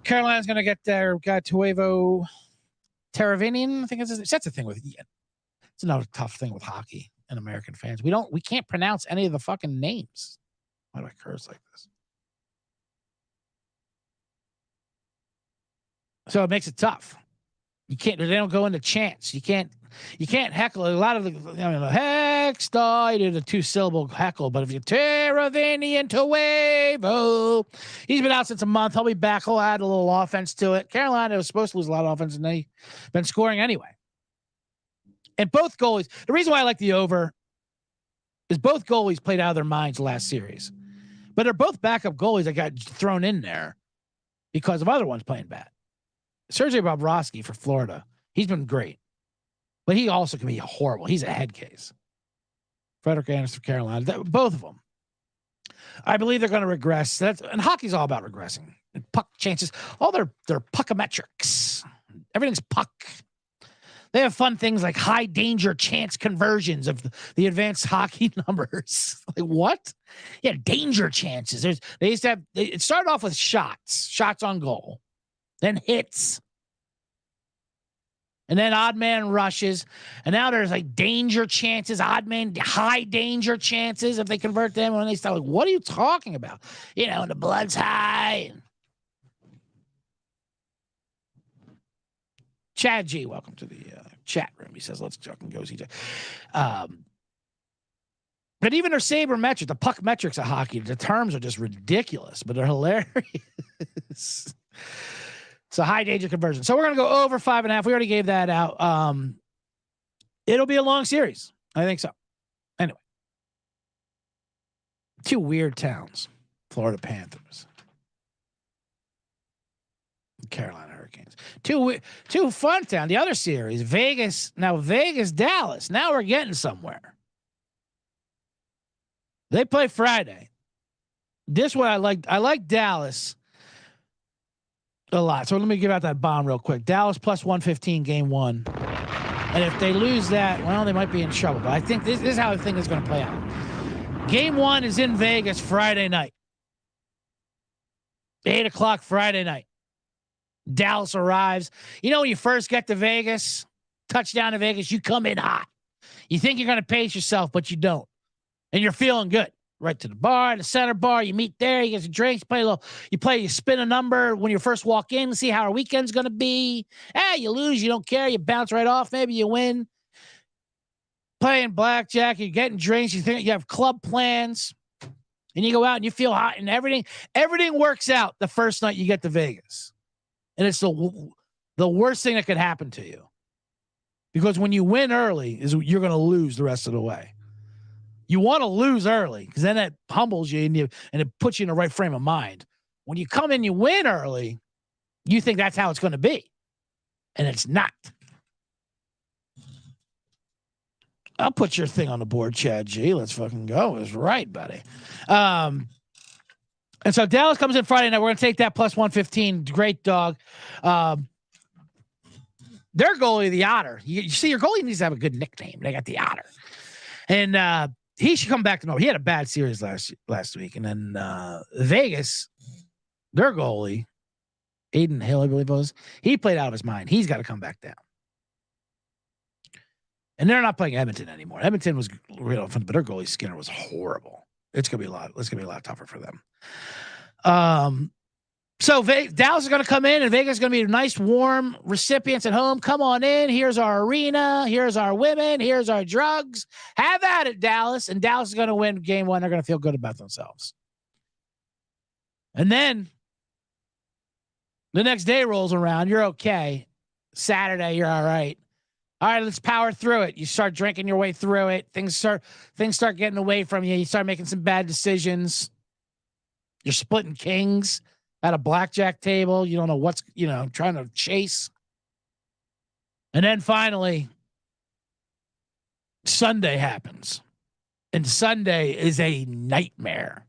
Carolina's going to get their guy Tuevo Teravinian. I think that's the thing with it. It's another tough thing with hockey and American fans. We can't pronounce any of the fucking names. Why do I curse like this? So it makes it tough. They don't go into chants. You can't heckle. A lot of the Hextall, you do the 2-syllable heckle, but if you Teravinian Tuevo, he's been out since a month. He'll be back. He'll add a little offense to it. Carolina was supposed to lose a lot of offense, and they've been scoring anyway. And both goalies, the reason why I like the over is both goalies played out of their minds last series. But they're both backup goalies that got thrown in there because of other ones playing bad. Sergei Bobrovsky for Florida, he's been great. But he also can be horrible. He's a head case. Frederick Anderson for Carolina, both of them. I believe they're going to regress. And hockey's all about regressing. And puck chances, all their puckometrics. Everything's puck. They have fun things like high danger chance conversions of the advanced hockey numbers. Like what? Yeah, danger chances. They used to have. It started off with shots on goal, then hits, and then odd man rushes, and now there's like danger chances, odd man, high danger chances if they convert them. When they start like, what are you talking about? You know, the blood's high. Chad G, welcome to the chat room. He says, let's fucking go, CJ. But even their saber metric, the puck metrics of hockey, the terms are just ridiculous, but they're hilarious. It's a high danger conversion. So we're going to go over 5.5. We already gave that out. It'll be a long series. I think so. Anyway. 2 weird towns. Florida Panthers. Carolina Hurricanes. Two fun towns. The other series, Vegas. Now Vegas, Dallas. Now we're getting somewhere. They play Friday. This one I like Dallas a lot. So let me give out that bomb real quick. Dallas plus 115 game 1. And if they lose that, well, they might be in trouble. But I think this is how I think it's going to play out. Game 1 is in Vegas Friday night. 8:00 Friday night. Dallas arrives. You know, when you first get to Vegas, touchdown to Vegas, you come in hot. You think you're going to pace yourself, but you don't. And you're feeling good. Right to the bar, the center bar, you meet there, you get some drinks, you spin a number when you first walk in, see how our weekend's going to be. You lose, you don't care, you bounce right off, maybe you win. Playing blackjack, you're getting drinks, you think you have club plans, and you go out and you feel hot, and everything works out the first night you get to Vegas. And it's the worst thing that could happen to you. Because when you win early, you're going to lose the rest of the way. You want to lose early because then it humbles you and it puts you in the right frame of mind. When you come in, you win early, you think that's how it's going to be. And it's not. I'll put your thing on the board, Chad G. Let's fucking go. It's right, buddy. And so Dallas comes in Friday night. We're going to take that plus 115. Great dog. Their goalie, the Otter. You see, your goalie needs to have a good nickname. They got the Otter. And he should come back to normal. He had a bad series last week. And then Vegas, their goalie, Aiden Hill, I believe it was, he played out of his mind. He's got to come back down. And they're not playing Edmonton anymore. Edmonton was real fun, but their goalie Skinner was horrible. It's gonna be a lot tougher for them. So Dallas is gonna come in, and Vegas is gonna be nice, warm recipients at home. Come on in. Here's our arena. Here's our women. Here's our drugs. Have at it, Dallas. And Dallas is gonna win game 1. They're gonna feel good about themselves. And then the next day rolls around. You're okay. Saturday, you're all right. All right, let's power through it. You start drinking your way through it. Things start getting away from you. You start making some bad decisions. You're splitting kings at a blackjack table. You don't know what's, trying to chase. And then finally, Sunday happens. And Sunday is a nightmare.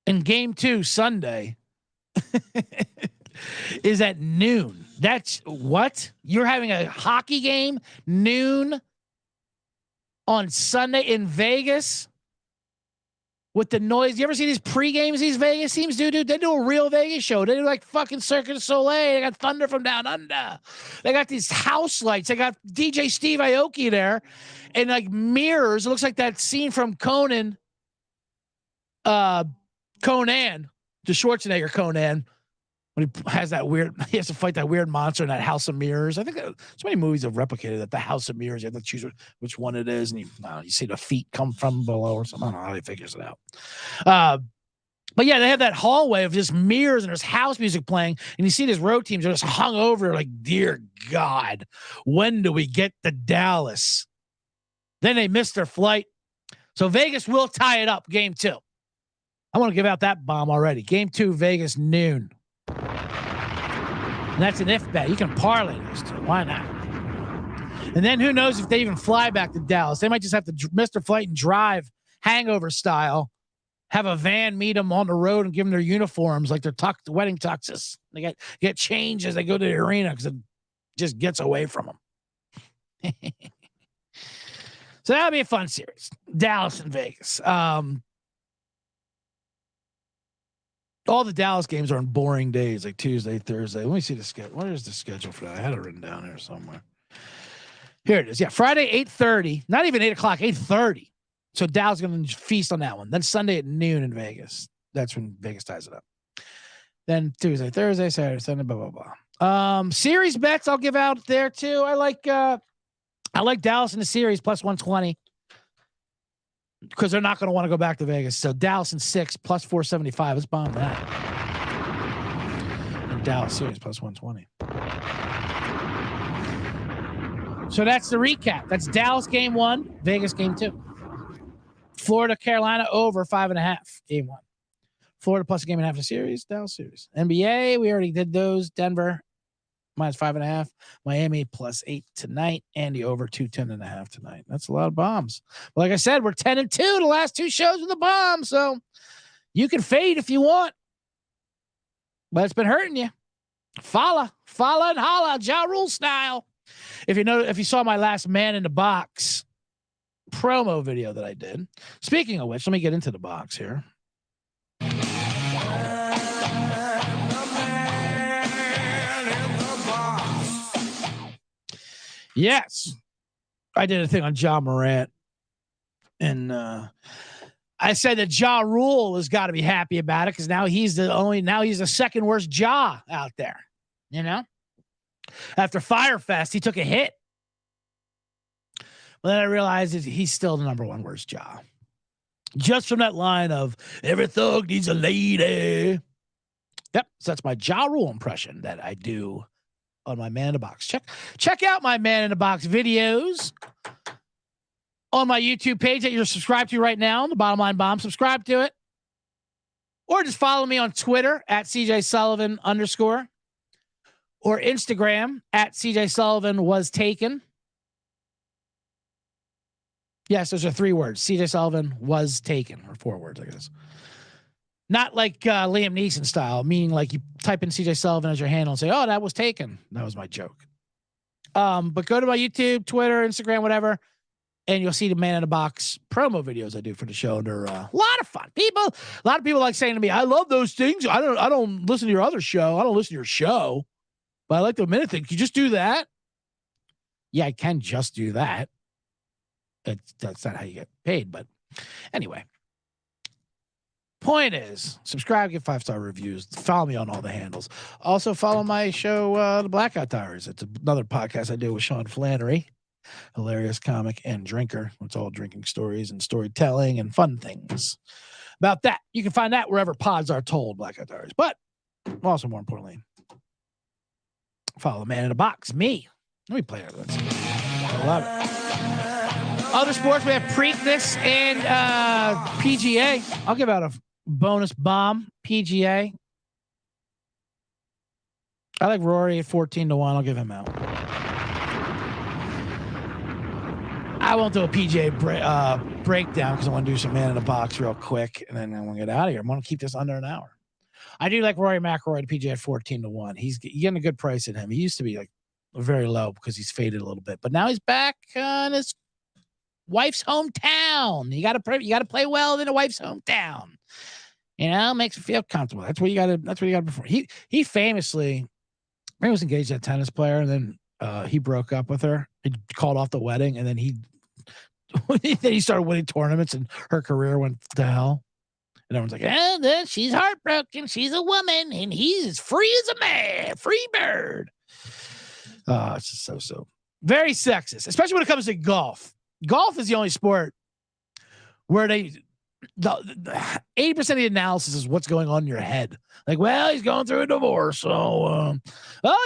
And game 2, Sunday, is at noon. That's what? You're having a hockey game noon on Sunday in Vegas with the noise. You ever see these pre-games these Vegas teams do, dude? They do a real Vegas show. They do like fucking Cirque du Soleil. They got Thunder from Down Under. They got these house lights. They got DJ Steve Aoki there and like mirrors. It looks like that scene from Conan, the Schwarzenegger Conan. When he has he has to fight that weird monster in that House of Mirrors. I think so many movies have replicated that. The House of Mirrors, you have to choose which one it is, and you see the feet come from below or something. I don't know how he figures it out. But yeah, they have that hallway of just mirrors and there's house music playing, and you see these road teams are just hung over like, dear God, when do we get to Dallas? Then they missed their flight. So Vegas will tie it up, game 2. I want to give out that bomb already. Game 2, Vegas, noon. And that's an if bet. You can parlay those two. Why not? And then who knows if they even fly back to Dallas. They might just have to miss their flight and drive hangover style, have a van meet them on the road and give them their uniforms like their wedding tuxes. They get changed as they go to the arena because it just gets away from them. So that'll be a fun series. Dallas and Vegas. All the Dallas games are on boring days, like Tuesday, Thursday. Let me see the schedule. What is the schedule for that? I had it written down here somewhere. Here it is. Yeah, Friday, 8:30. Not even 8 o'clock, 8:30. So Dallas is going to feast on that one. Then Sunday at noon in Vegas. That's when Vegas ties it up. Then Tuesday, Thursday, Saturday, Sunday, blah, blah, blah. Series bets I'll give out there too. I like Dallas in the series plus 120. Because they're not going to want to go back to Vegas. So Dallas in 6 plus 475. Let's bomb that. And Dallas series plus 120. So that's the recap. That's Dallas game 1, Vegas game 2. Florida, Carolina over 5.5 game 1. Florida plus a game and a half in the series. Dallas series. NBA, we already did those. Denver minus 5.5. Miami plus 8 tonight. And the over 210.5 tonight. That's a lot of bombs. But like I said, we're 10-2 the last 2 shows with a bomb. So you can fade if you want. But it's been hurting you. Follow and holla, Ja Rule style. If you saw my last Man in the Box promo video that I did. Speaking of which, let me get into the box here. Yes, I did a thing on Ja Morant, and I said that Ja Rule has got to be happy about it because now he's the second worst Ja out there. You know, after Firefest, he took a hit, but then I realized he's still the number 1 worst Ja. Just from that line of every thug needs a lady. Yep, so that's my Ja Rule impression that I do on my Man in the Box. Check out my Man in the Box videos on my YouTube page that you're subscribed to right now, the Bottom Line Bomb. Subscribe to it. Or just follow me on Twitter at CJ Sullivan _ or Instagram at CJ Sullivan was taken. Yes, those are 3 words. CJ Sullivan was taken, or 4 words, I guess. Not like Liam Neeson style, meaning like you type in CJ Sullivan as your handle and say, "Oh, that was taken." That was my joke. But go to my YouTube, Twitter, Instagram, whatever, and you'll see the Man in the Box promo videos I do for the show. And they're a lot of fun. A lot of people like saying to me, "I love those things. I don't listen to your other show. I don't listen to your show, but I like the minute thing. Can you just do that?" Yeah, I can just do that. That's not how you get paid, but anyway. Point is, subscribe, get 5-star reviews, follow me on all the handles. Also, follow my show, The Blackout Diaries. It's another podcast I do with Sean Flannery, hilarious comic and drinker. It's all drinking stories and storytelling and fun things about that. You can find that wherever pods are told, Blackout Diaries. But also, more importantly, follow the Man in the Box, me. Let me play it. I love it. Other sports, we have Preakness and PGA. I'll give out a bonus bomb. PGA. I like Rory at 14-1. I'll give him out. I won't do a PGA breakdown because I want to do some Man in the Box real quick, and then I want to get out of here. I want to keep this under an hour. I do like Rory McIlroy to PGA at 14-1. You're getting a good price at him. He used to be like very low because he's faded a little bit, but now he's back on his wife's hometown. You got to play well in a wife's hometown. You know, makes you feel comfortable. That's what you got to before. He famously, he was engaged to a tennis player, and then he broke up with her. He called off the wedding, and then he started winning tournaments, and her career went to hell. And everyone's like, then she's heartbroken. She's a woman, and he's free as a man, free bird. It's just so very sexist, especially when it comes to golf. Golf is the only sport where the 80% of the analysis is what's going on in your head. Like, well, he's going through a divorce. So,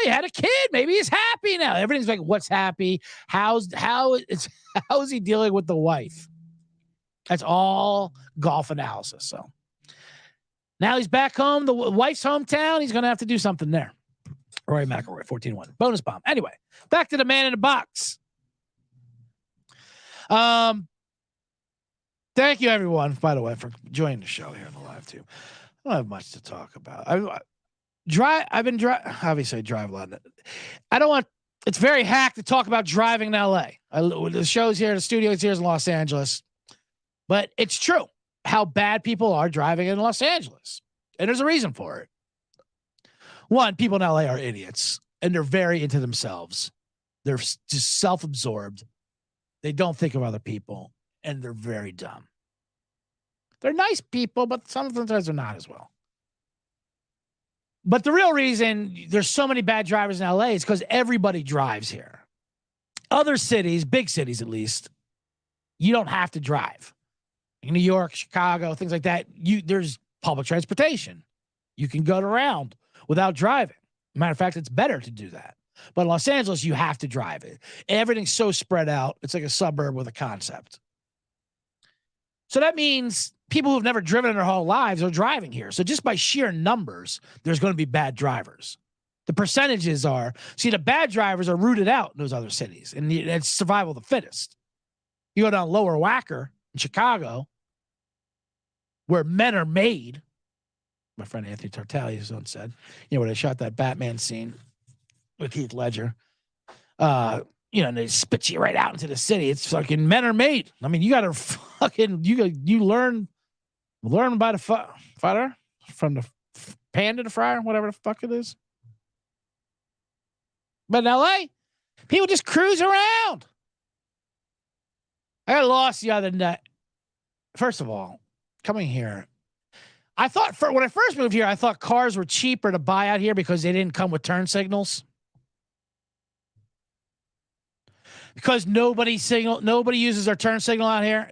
he had a kid. Maybe he's happy now. Everything's like, what's happy? How is he dealing with the wife? That's all golf analysis. So now he's back home, the wife's hometown. He's going to have to do something there. Rory McIlroy, 14-1. Bonus bomb. Anyway, back to the Man in the Box. Thank you everyone, by the way, for joining the show here on the live too. I don't have much to talk about. I've been obviously I drive a lot. I don't want, it's very hack to talk about driving in LA. The show's here, the studio's here in Los Angeles. But it's true how bad people are driving in Los Angeles. And there's a reason for it. One, people in LA are idiots and they're very into themselves. They're just self-absorbed. They don't think of other people and they're very dumb. They're nice people, but sometimes they're not as well. But the real reason there's so many bad drivers in LA is because everybody drives here. Other cities, big cities at least, you don't have to drive. In New York, Chicago, things like that, there's public transportation. You can go around without driving. Matter of fact, it's better to do that. But in Los Angeles, you have to drive it. Everything's so spread out. It's like a suburb with a concept. So that means people who've never driven in their whole lives are driving here. So just by sheer numbers, there's going to be bad drivers. The percentages are, see, the bad drivers are rooted out in those other cities, and it's survival of the fittest. You go down Lower Wacker in Chicago, where men are made. My friend Anthony Tartaglia once said, where they shot that Batman scene with Heath Ledger. And they spit you right out into the city. It's fucking men are made. I mean, you got to fucking, you learn by the fire, from the pan to the fryer, whatever the fuck it is. But in LA, people just cruise around. I got lost the other night. First of all, coming here, I thought when I first moved here, I thought cars were cheaper to buy out here because they didn't come with turn signals. Because nobody uses their turn signal out here.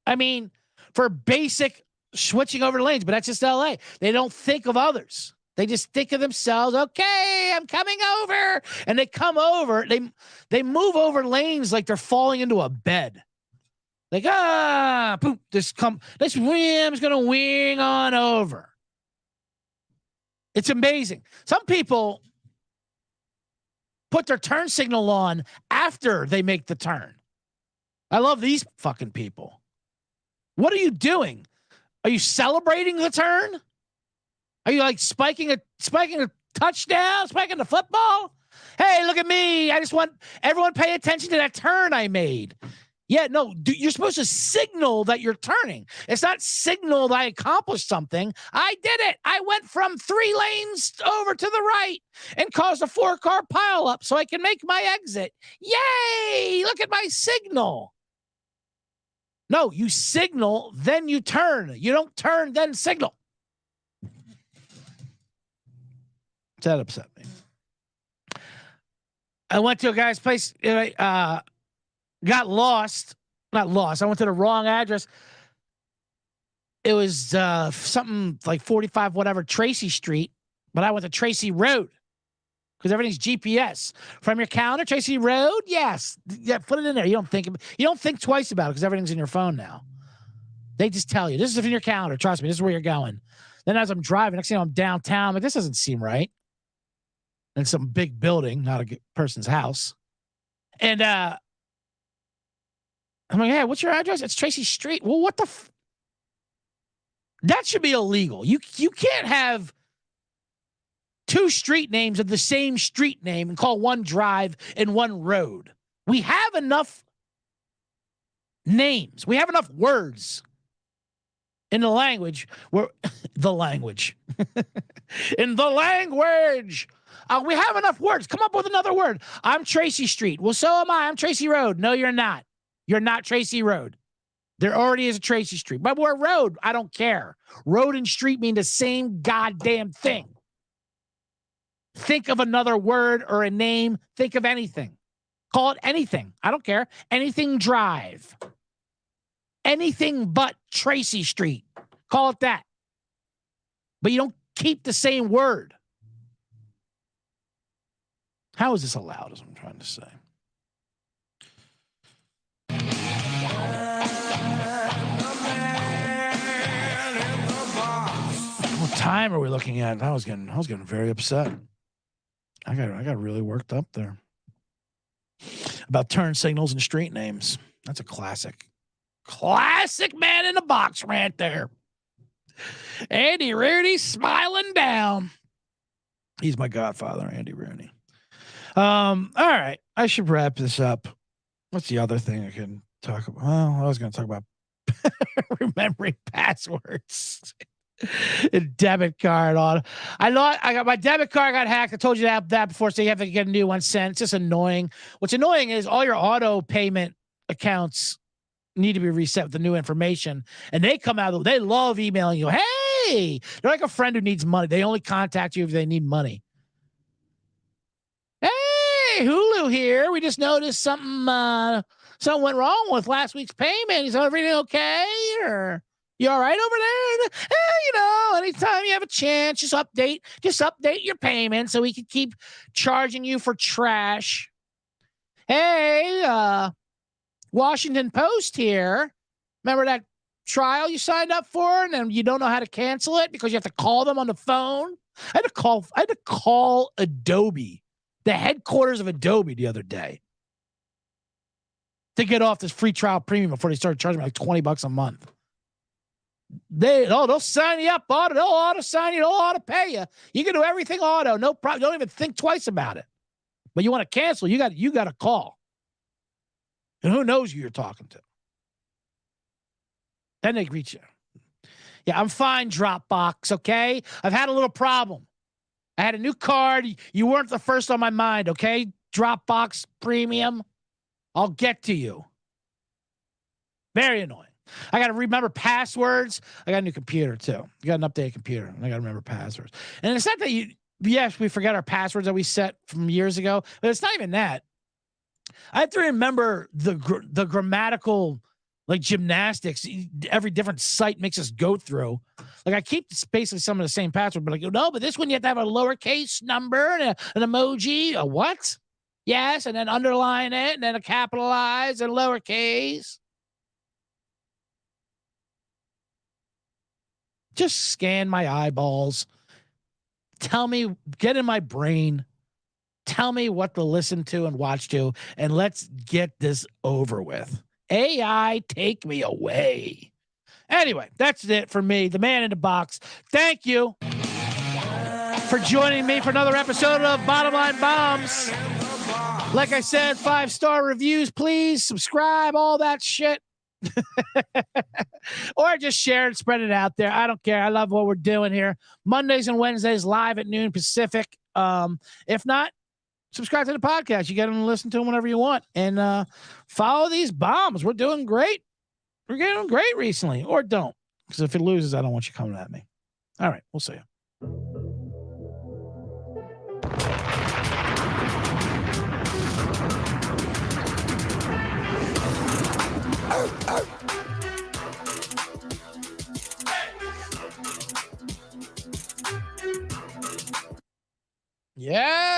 I mean, for basic switching over lanes, but that's just LA. They don't think of others. They just think of themselves. Okay, I'm coming over, and they come over. They move over lanes like they're falling into a bed. Like boom, this wing's gonna wing on over. It's amazing. Some people put their turn signal on after they make the turn. I love these fucking people. What are you doing? Are you celebrating the turn? Are you like spiking a touchdown, spiking the football? Hey, look at me. I just want everyone pay attention to that turn I made. Yeah, no, you're supposed to signal that you're turning. It's not signal that I accomplished something. I did it. I went from 3 lanes over to the right and caused a 4-car pileup so I can make my exit. Yay! Look at my signal. No, you signal, then you turn. You don't turn, then signal. That upset me. I went to a guy's place. Got lost. Not lost. I went to the wrong address. It was something like 45 whatever Tracy Street, but I went to Tracy Road because everything's GPS. From your calendar, Tracy Road? Yes. Yeah, put it in there. You don't think twice about it because everything's in your phone now. They just tell you, this is in your calendar. Trust me, this is where you're going. Then as I'm driving, next thing you know, I'm downtown. I'm like, this doesn't seem right. And some big building, not a person's house. And I'm like, hey, what's your address? It's Tracy Street. Well, what the that should be illegal. You can't have 2 street names of the same street name and call one drive and one road. We have enough names. We have enough words in the language where the language in the language. We have enough words. Come up with another word. I'm Tracy Street. Well, so am I. I'm Tracy Road. No, you're not. You're not Tracy Road. There already is a Tracy Street. But we're road. I don't care. Road and street mean the same goddamn thing. Think of another word or a name. Think of anything. Call it anything. I don't care. Anything drive. Anything but Tracy Street. Call it that. But you don't keep the same word. How is this allowed, is what I'm trying to say. What time are we looking at? I was getting very upset. I got really worked up there about turn signals and street names. That's a classic man in the box rant there. Andy Rooney smiling down. He's my godfather, Andy Rooney. All right. I should wrap this up. What's the other thing I can talk about? Well, I was going to talk about remembering passwords. Debit card on. I got my debit card got hacked. I told you that before, so you have to get a new one sent. It's just annoying. What's annoying is all your auto payment accounts need to be reset with the new information, and they come out. They love emailing you. Hey, they're like a friend who needs money. They only contact you if they need money. Hey, Hulu here. We just noticed something went wrong with last week's payment. Is everything okay? Or you all right over there? Anytime you have a chance, just update your payment so we can keep charging you for trash. Hey, Washington Post here. Remember that trial you signed up for, and then you don't know how to cancel it because you have to call them on the phone? I had to call Adobe, the headquarters of Adobe, the other day to get off this free trial premium before they started charging me like $20 a month. They'll sign you up, they'll auto sign you, they'll auto pay you. You can do everything auto, no problem. Don't even think twice about it. But you want to cancel, you got to call. And who knows who you're talking to? Then they reach you. Yeah, I'm fine, Dropbox, okay? I've had a little problem. I had a new card. You weren't the first on my mind, okay? Dropbox Premium. I'll get to you. Very annoying. I got to remember passwords. I got a new computer, too. I got an updated computer. I got to remember passwords. And it's not that yes, we forget our passwords that we set from years ago, but it's not even that. I have to remember the grammatical gymnastics every different site makes us go through. Like I keep basically some of the same password, but but this one you have to have a lowercase number and an emoji. A what? Yes, and then underline it, and then a capitalize and lowercase. Just scan my eyeballs. Tell me, get in my brain. Tell me what to listen to and watch to, and let's get this over with. AI, take me away. Anyway, that's it for me, the man in the box. Thank you for joining me for another episode of Bottom Line Bombs. Like I said, 5-star reviews, please. Subscribe, all that shit. Or just share and spread it out there. I don't care. I love what we're doing here. Mondays and Wednesdays live at noon Pacific. If not, subscribe to the podcast. You get them to listen to them whenever you want. And follow these bombs. We're doing great. We're getting great recently. Or don't. Because if it loses, I don't want you coming at me. All right. We'll see you. Yeah.